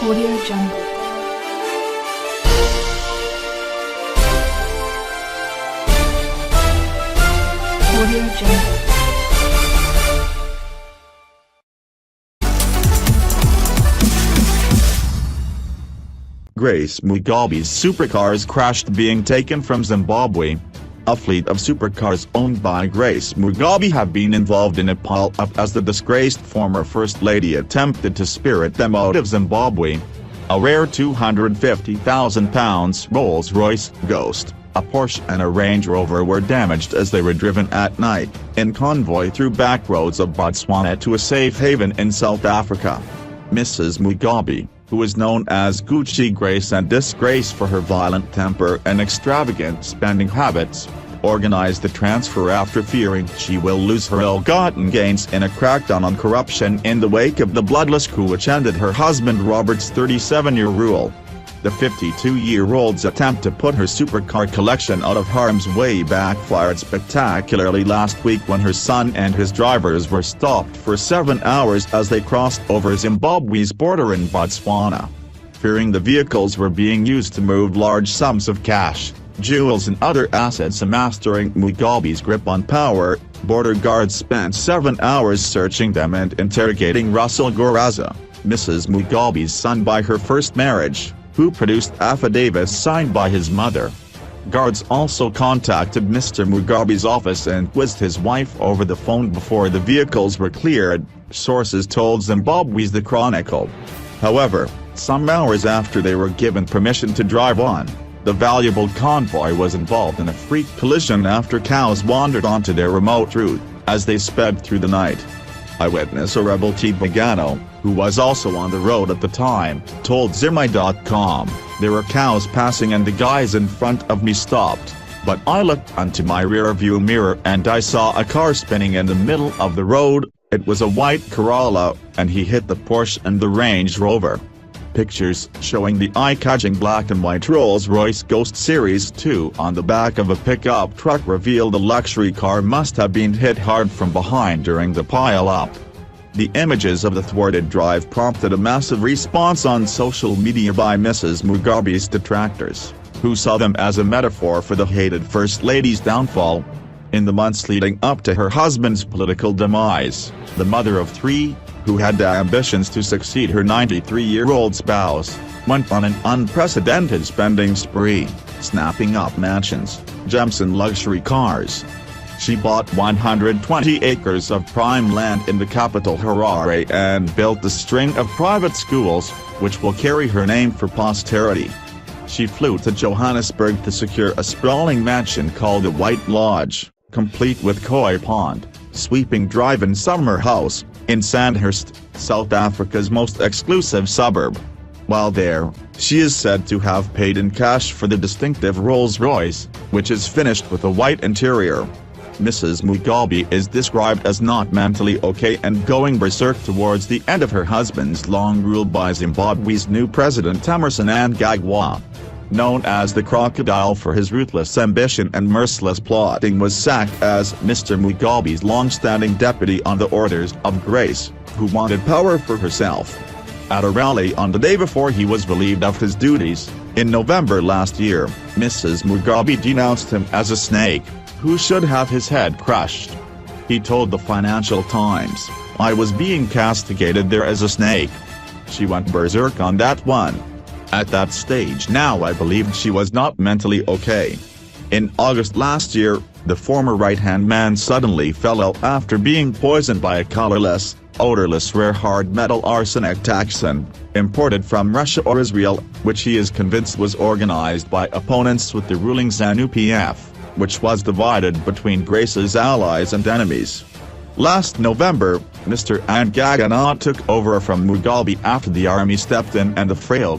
Audio Jungle. Audio Jungle. Grace Mugabe's supercars crashed being taken from Zimbabwe. A fleet of supercars owned by Grace Mugabe have been involved in a pile-up as the disgraced former First Lady attempted to spirit them out of Zimbabwe. A rare £250,000 Rolls Royce Ghost, a Porsche and a Range Rover were damaged as they were driven at night, in convoy through back roads of Botswana to a safe haven in South Africa. Mrs. Mugabe, who is known as Gucci Grace and disgraced for her violent temper and extravagant spending habits, organized the transfer after fearing she will lose her ill-gotten gains in a crackdown on corruption in the wake of the bloodless coup which ended her husband Robert's 37-year rule. The 52-year-old's attempt to put her supercar collection out of harm's way backfired spectacularly last week when her son and his drivers were stopped for 7 hours as they crossed over Zimbabwe's border in Botswana. Fearing the vehicles were being used to move large sums of cash, jewels and other assets amassed during Mugabe's grip on power, border guards spent 7 hours searching them and interrogating Russell Goraza, Mrs. Mugabe's son by her first marriage, who produced affidavits signed by his mother. Guards also contacted Mr. Mugabe's office and quizzed his wife over the phone before the vehicles were cleared, sources told Zimbabwe's The Chronicle. However, some hours after they were given permission to drive on, the valuable convoy was involved in a freak collision after cows wandered onto their remote route, as they sped through the night. Eyewitness Rebel T. Bagano, who was also on the road at the time, told Zimai.com, "There were cows passing and the guys in front of me stopped, but I looked onto my rear-view mirror and I saw a car spinning in the middle of the road. It was a white Corolla, and he hit the Porsche and the Range Rover." Pictures showing the eye-catching black and white Rolls Royce Ghost Series 2 on the back of a pickup truck reveal the luxury car must have been hit hard from behind during the pile-up. The images of the thwarted drive prompted a massive response on social media by Mrs. Mugabe's detractors, who saw them as a metaphor for the hated First Lady's downfall. In the months leading up to her husband's political demise, the mother of three, who had ambitions to succeed her 93-year-old spouse, went on an unprecedented spending spree, snapping up mansions, gems and luxury cars. She bought 120 acres of prime land in the capital Harare and built a string of private schools, which will carry her name for posterity. She flew to Johannesburg to secure a sprawling mansion called the White Lodge, complete with koi pond, sweeping drive and summer house, in Sandhurst, South Africa's most exclusive suburb. While there, she is said to have paid in cash for the distinctive Rolls Royce, which is finished with a white interior. Mrs. Mugabe is described as not mentally okay and going berserk towards the end of her husband's long rule by Zimbabwe's new president Emmerson Mnangagwa. Known as the Crocodile for his ruthless ambition and merciless plotting, was sacked as Mr. Mugabe's long-standing deputy on the orders of Grace, who wanted power for herself. At a rally on the day before he was relieved of his duties, in November last year, Mrs. Mugabe denounced him as a snake, who should have his head crushed. He told the Financial Times, "I was being castigated there as a snake." She went berserk on that one. At that stage now I believed she was not mentally okay. In August last year, the former right-hand man suddenly fell ill after being poisoned by a colorless, odorless rare hard metal arsenic toxin, imported from Russia or Israel, which he is convinced was organized by opponents with the ruling ZANU-PF, which was divided between Grace's allies and enemies. Last November, Mr. Mnangagwa took over from Mugabe after the army stepped in and the frail